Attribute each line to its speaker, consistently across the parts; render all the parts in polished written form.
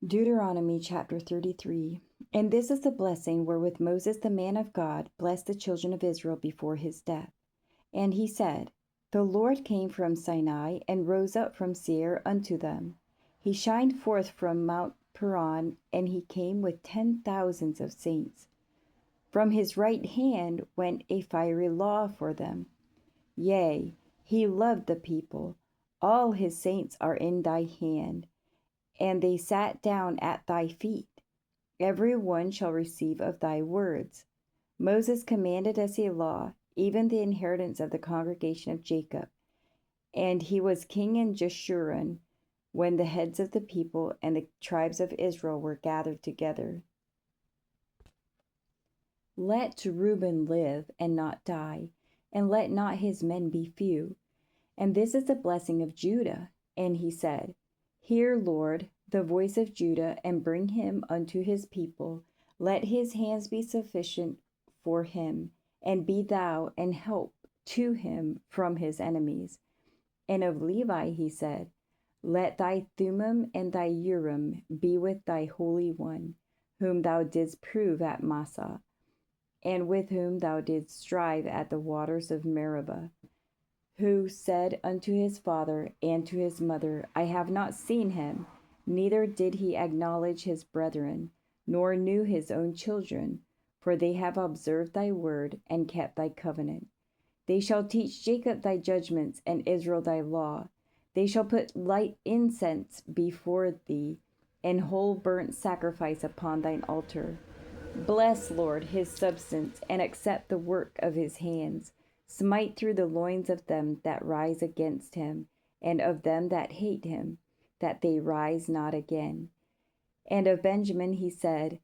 Speaker 1: Deuteronomy chapter 33. And this is the blessing wherewith Moses the man of God blessed the children of Israel before his death. And he said, The Lord came from Sinai and rose up from Seir unto them. He shined forth from Mount Paran, and he came with 10,000s of saints. From his right hand went a fiery law for them. Yea, he loved the people. All his saints are in thy hand, and they sat down at thy feet. Every one shall receive of thy words. Moses commanded us a law, even the inheritance of the congregation of Jacob. And he was king in Jeshurun, when the heads of the people and the tribes of Israel were gathered together. Let Reuben live and not die, and let not his men be few. And this is the blessing of Judah. And he said, Hear, Lord, the voice of Judah, and bring him unto his people. Let his hands be sufficient for him, and be thou an help to him from his enemies. And of Levi he said, Let thy Thummim and thy Urim be with thy Holy One, whom thou didst prove at Massah, and with whom thou didst strive at the waters of Meribah, who said unto his father and to his mother, I have not seen him, neither did he acknowledge his brethren, nor knew his own children, for they have observed thy word and kept thy covenant. They shall teach Jacob thy judgments and Israel thy law. They shall put light incense before thee, and whole burnt sacrifice upon thine altar. Bless, Lord, his substance, and accept the work of his hands. Smite through the loins of them that rise against him, and of them that hate him, that they rise not again. And of Benjamin he said,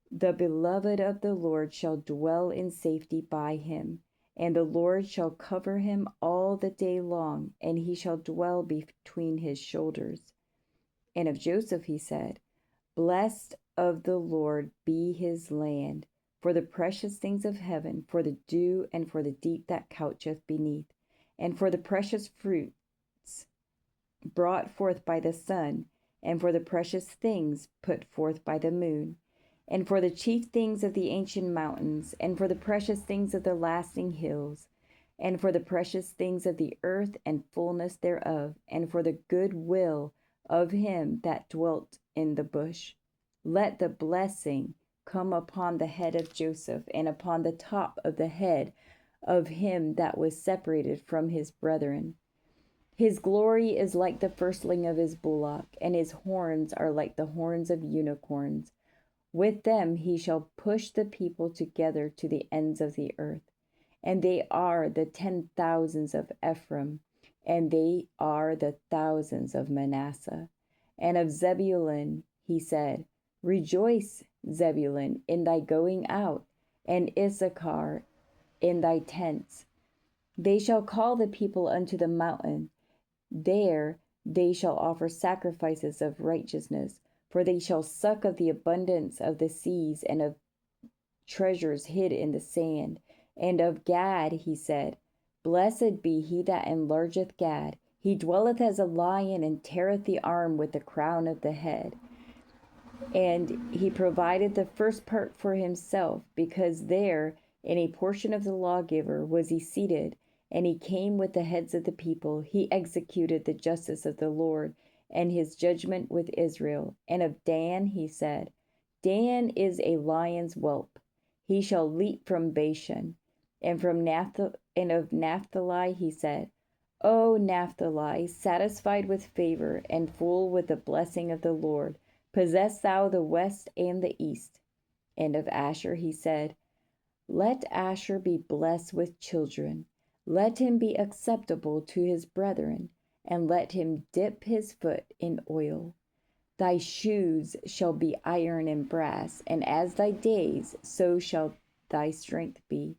Speaker 1: The beloved of the Lord shall dwell in safety by him, and the Lord shall cover him all the day long, and he shall dwell between his shoulders. And of Joseph he said, Blessed of the Lord be his land, for the precious things of heaven, for the dew, and for the deep that coucheth beneath, and for the precious fruits brought forth by the sun, and for the precious things put forth by the moon, and for the chief things of the ancient mountains, and for the precious things of the lasting hills, and for the precious things of the earth and fullness thereof, and for the good will of him that dwelt in the bush. Let the blessing come upon the head of Joseph, and upon the top of the head of him that was separated from his brethren. His glory is like the firstling of his bullock, and his horns are like the horns of unicorns. With them he shall push the people together to the ends of the earth. And they are the 10,000s of Ephraim, and they are the thousands of Manasseh. And of Zebulun he said, Rejoice, Zebulun, in thy going out, and Issachar in thy tents. They shall call the people unto the mountain. There they shall offer sacrifices of righteousness, for they shall suck of the abundance of the seas, and of treasures hid in the sand. And of Gad he said, Blessed be he that enlargeth Gad. He dwelleth as a lion, and teareth the arm with the crown of the head. And he provided the first part for himself, because there in a portion of the lawgiver was he seated, and he came with the heads of the people. He executed the justice of the Lord, and his judgment with Israel. And of Dan he said, Dan is a lion's whelp. He shall leap from Bashan. And of Naphtali he said, O Naphtali, satisfied with favor, and full with the blessing of the Lord, possess thou the west and the east. And of Asher he said, Let Asher be blessed with children. Let him be acceptable to his brethren, and let him dip his foot in oil. Thy shoes shall be iron and brass, and as thy days, so shall thy strength be.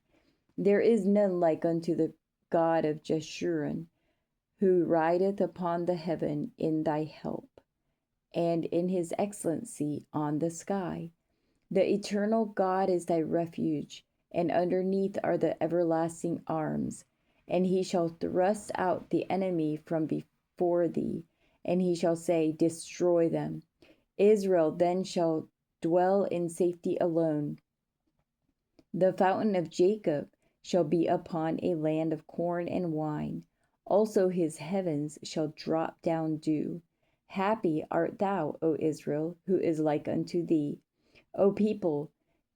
Speaker 1: There is none like unto the God of Jeshurun, who rideth upon the heaven in thy help, and in his excellency on the sky. The eternal God is thy refuge, and underneath are the everlasting arms. And he shall thrust out the enemy from before thee, and he shall say, Destroy them. Israel then shall dwell in safety alone. The fountain of Jacob shall be upon a land of corn and wine. Also his heavens shall drop down dew. Happy art thou, O Israel, who is like unto thee. O people,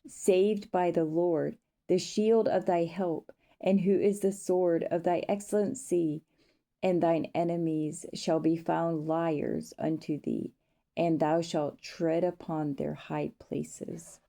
Speaker 1: saved by the Lord, the shield of thy help, and who is the sword of thy excellency. And thine enemies shall be found liars unto thee, and thou shalt tread upon their high places.